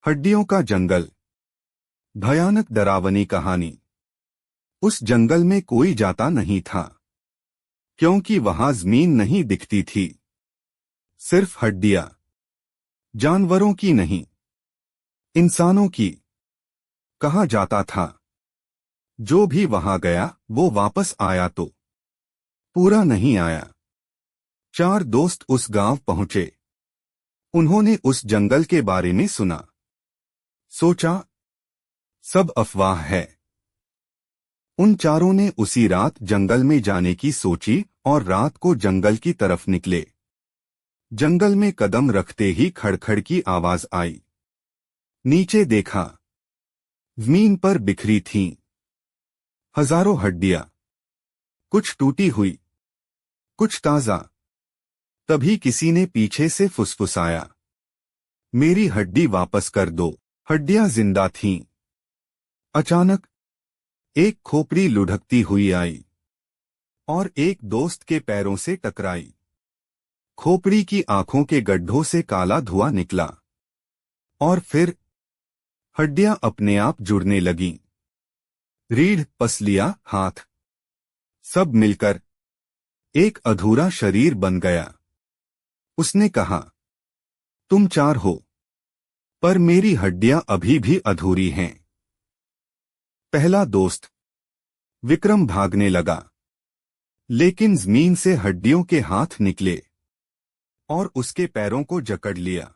हड्डियों का जंगल। भयानक डरावनी कहानी। उस जंगल में कोई जाता नहीं था, क्योंकि वहां जमीन नहीं दिखती थी, सिर्फ हड्डियां। जानवरों की नहीं, इंसानों की। कहा जाता था, जो भी वहां गया वो वापस आया तो पूरा नहीं आया। 4 दोस्त उस गांव पहुंचे। उन्होंने उस जंगल के बारे में सुना। सोचा, सब अफवाह है। उन चारों ने उसी रात जंगल में जाने की सोची और रात को जंगल की तरफ निकले। जंगल में कदम रखते ही खड़खड़ की आवाज आई। नीचे देखा, जमीन पर बिखरी थीं हजारों हड्डियां, कुछ टूटी हुई, कुछ ताजा। तभी किसी ने पीछे से फुसफुसाया, मेरी हड्डी वापस कर दो। हड्डियां जिंदा थीं। अचानक एक खोपड़ी लुढ़कती हुई आई और एक दोस्त के पैरों से टकराई। खोपड़ी की आंखों के गड्ढों से काला धुआं निकला और फिर हड्डियां अपने आप जुड़ने लगीं। रीढ़, पसलियां, हाथ, सब मिलकर एक अधूरा शरीर बन गया। उसने कहा, तुम 4 हो, पर मेरी हड्डियां अभी भी अधूरी हैं। पहला दोस्त विक्रम भागने लगा, लेकिन जमीन से हड्डियों के हाथ निकले और उसके पैरों को जकड़ लिया।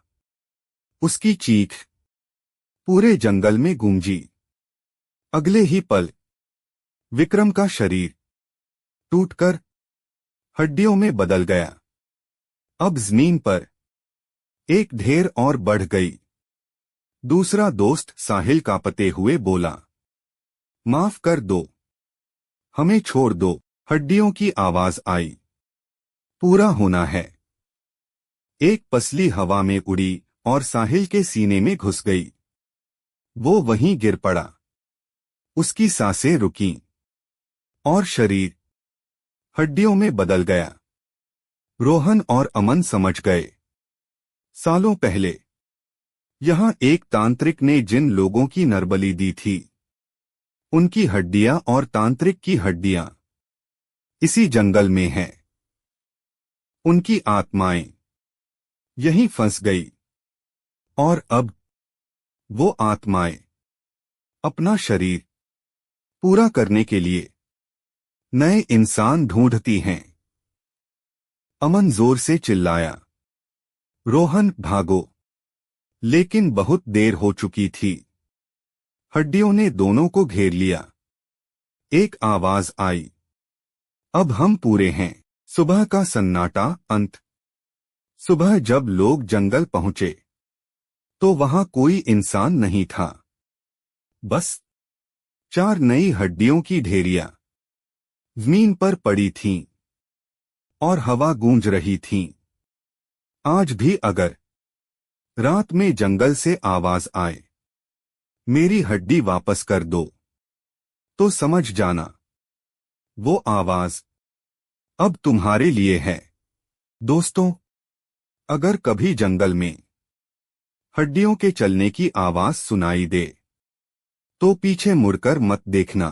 उसकी चीख पूरे जंगल में गूंजी। अगले ही पल विक्रम का शरीर टूटकर हड्डियों में बदल गया। अब जमीन पर एक ढेर और बढ़ गई। दूसरा दोस्त साहिल कांपते हुए बोला, माफ कर दो, हमें छोड़ दो। हड्डियों की आवाज आई, पूरा होना है। एक पसली हवा में उड़ी और साहिल के सीने में घुस गई। वो वहीं गिर पड़ा। उसकी सांसें रुकीं और शरीर हड्डियों में बदल गया। रोहन और अमन समझ गए। सालों पहले यहां एक तांत्रिक ने जिन लोगों की नरबली दी थी, उनकी हड्डियां और तांत्रिक की हड्डियां इसी जंगल में हैं। उनकी आत्माएं यहीं फंस गई और अब वो आत्माएं अपना शरीर पूरा करने के लिए नए इंसान ढूंढती हैं। अमन जोर से चिल्लाया, रोहन भागो, लेकिन बहुत देर हो चुकी थी। हड्डियों ने दोनों को घेर लिया। एक आवाज आई, अब हम पूरे हैं। सुबह का सन्नाटा अंत। सुबह जब लोग जंगल पहुंचे तो वहां कोई इंसान नहीं था, बस 4 नई हड्डियों की ढेरियां जमीन पर पड़ी थीं और हवा गूंज रही थी। आज भी अगर रात में जंगल से आवाज आए, मेरी हड्डी वापस कर दो, तो समझ जाना वो आवाज अब तुम्हारे लिए है। दोस्तों, अगर कभी जंगल में हड्डियों के चलने की आवाज सुनाई दे तो पीछे मुड़कर मत देखना,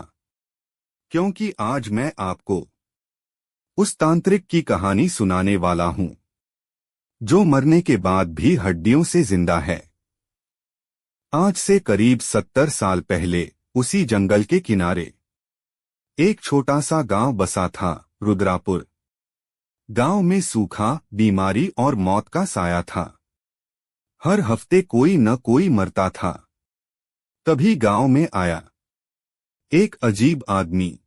क्योंकि आज मैं आपको उस तांत्रिक की कहानी सुनाने वाला हूं, जो मरने के बाद भी हड्डियों से जिंदा है। आज से करीब 70 साल पहले उसी जंगल के किनारे एक छोटा सा गांव बसा था, रुद्रापुर। गांव में सूखा, बीमारी और मौत का साया था। हर हफ्ते कोई न कोई मरता था। तभी गांव में आया एक अजीब आदमी।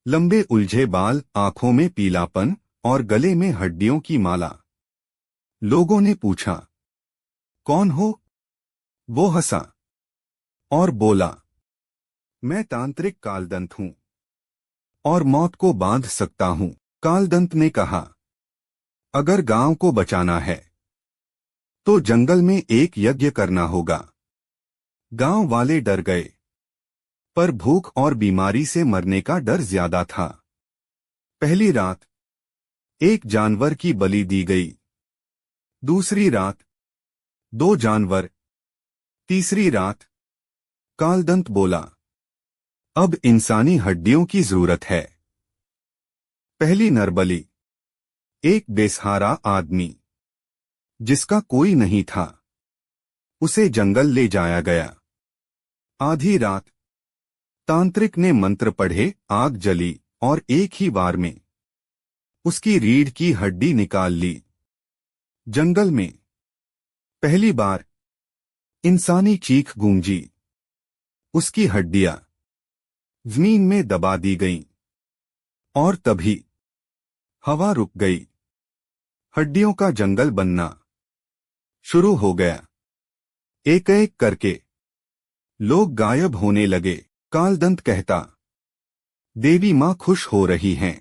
लंबे उलझे बाल, आंखों में पीलापन और गले में हड्डियों की माला। लोगों ने पूछा, कौन हो? वो हंसा और बोला, मैं तांत्रिक कालदंत हूं और मौत को बांध सकता हूं। कालदंत ने कहा, अगर गांव को बचाना है तो जंगल में एक यज्ञ करना होगा। गांव वाले डर गए, पर भूख और बीमारी से मरने का डर ज्यादा था। पहली रात एक जानवर की बलि दी गई। दूसरी रात 2 जानवर, तीसरी रात कालदंत बोला, अब इंसानी हड्डियों की जरूरत है। पहली नरबली। एक बेसहारा आदमी जिसका कोई नहीं था, उसे जंगल ले जाया गया। आधी रात तांत्रिक ने मंत्र पढ़े, आग जली और एक ही बार में उसकी रीढ़ की हड्डी निकाल ली। जंगल में पहली बार इंसानी चीख गूंजी। उसकी हड्डियां जमीन में दबा दी गईं और तभी हवा रुक गई। हड्डियों का जंगल बनना शुरू हो गया। एक एक करके लोग गायब होने लगे। कालदंत कहता, देवी मां खुश हो रही हैं।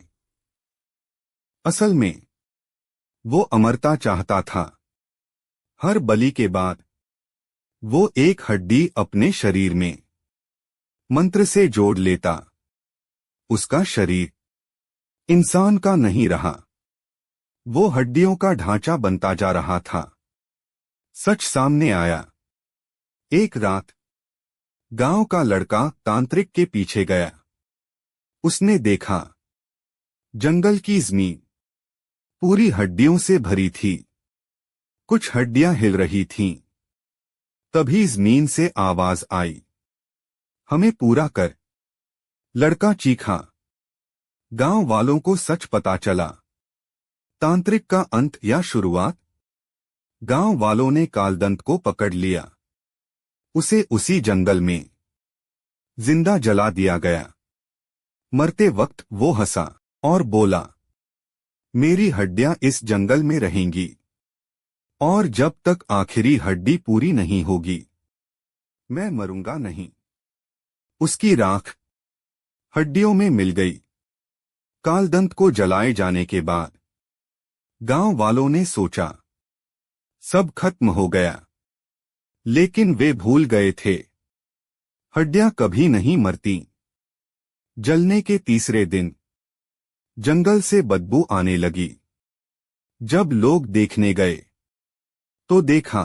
असल में वो अमरता चाहता था। हर बलि के बाद वो एक हड्डी अपने शरीर में मंत्र से जोड़ लेता। उसका शरीर इंसान का नहीं रहा, वो हड्डियों का ढांचा बनता जा रहा था। सच सामने आया। एक रात गांव का लड़का तांत्रिक के पीछे गया। उसने देखा जंगल की जमीन पूरी हड्डियों से भरी थी। कुछ हड्डियां हिल रही थीं। तभी जमीन से आवाज आई, हमें पूरा कर। लड़का चीखा। गांव वालों को सच पता चला। तांत्रिक का अंत या शुरुआत? गांव वालों ने कालदंत को पकड़ लिया। उसे उसी जंगल में जिंदा जला दिया गया। मरते वक्त वो हंसा और बोला, मेरी हड्डियां इस जंगल में रहेंगी और जब तक आखिरी हड्डी पूरी नहीं होगी मैं मरूंगा नहीं। उसकी राख हड्डियों में मिल गई। कालदंत को जलाए जाने के बाद गांव वालों ने सोचा सब खत्म हो गया, लेकिन वे भूल गए थे हड्डियां कभी नहीं मरती। जलने के तीसरे दिन जंगल से बदबू आने लगी। जब लोग देखने गए तो देखा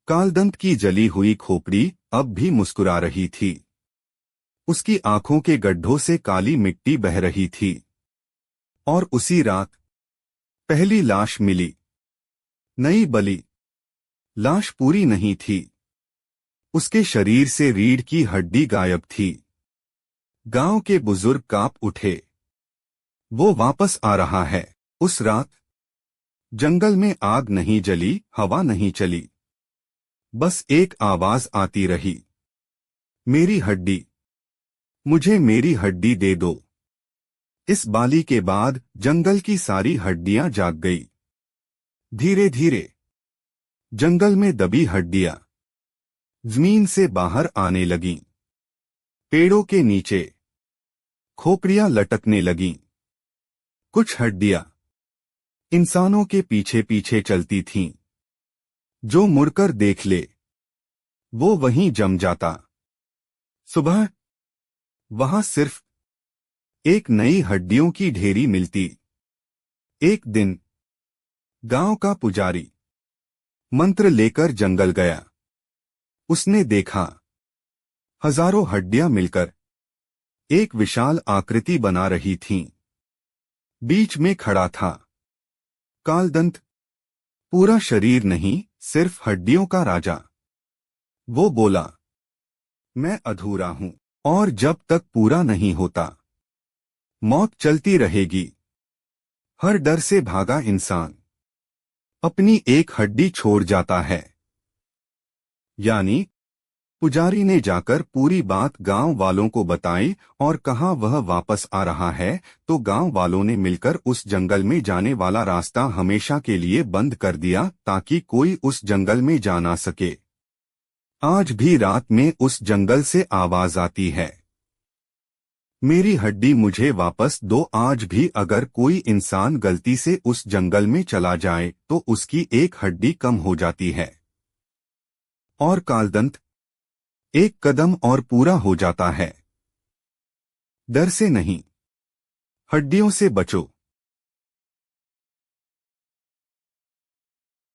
कालदंत की जली हुई खोपड़ी अब भी मुस्कुरा रही थी। उसकी आंखों के गड्ढों से काली मिट्टी बह रही थी। और उसी रात पहली लाश मिली। नई बलि। लाश पूरी नहीं थी। उसके शरीर से रीढ़ की हड्डी गायब थी। गांव के बुजुर्ग कांप उठे। वो वापस आ रहा है। उस रात जंगल में आग नहीं जली, हवा नहीं चली। बस एक आवाज आती रही, मेरी हड्डी, मुझे मेरी हड्डी दे दो। इस बाली के बाद जंगल की सारी हड्डियां जाग गई। धीरे धीरे जंगल में दबी हड्डियां जमीन से बाहर आने लगीं। पेड़ों के नीचे खोपड़ियां लटकने लगीं। कुछ हड्डियां इंसानों के पीछे पीछे चलती थीं। जो मुड़कर देख ले वो वहीं जम जाता। सुबह वहां सिर्फ एक नई हड्डियों की ढेरी मिलती। एक दिन गांव का पुजारी मंत्र लेकर जंगल गया। उसने देखा हजारों हड्डियां मिलकर एक विशाल आकृति बना रही थीं। बीच में खड़ा था कालदंत, पूरा शरीर नहीं, सिर्फ हड्डियों का राजा। वो बोला, मैं अधूरा हूं और जब तक पूरा नहीं होता मौत चलती रहेगी। हर डर से भागा इंसान अपनी एक हड्डी छोड़ जाता है। यानी पुजारी ने जाकर पूरी बात गांव वालों को बताई और कहा वह वापस आ रहा है, तो गांव वालों ने मिलकर उस जंगल में जाने वाला रास्ता हमेशा के लिए बंद कर दिया ताकि कोई उस जंगल में जा ना सके। आज भी रात में उस जंगल से आवाज आती है, मेरी हड्डी मुझे वापस दो। आज भी अगर कोई इंसान गलती से उस जंगल में चला जाए तो उसकी एक हड्डी कम हो जाती है। और कालदंत एक कदम और पूरा हो जाता है। डर से नहीं, हड्डियों से बचो।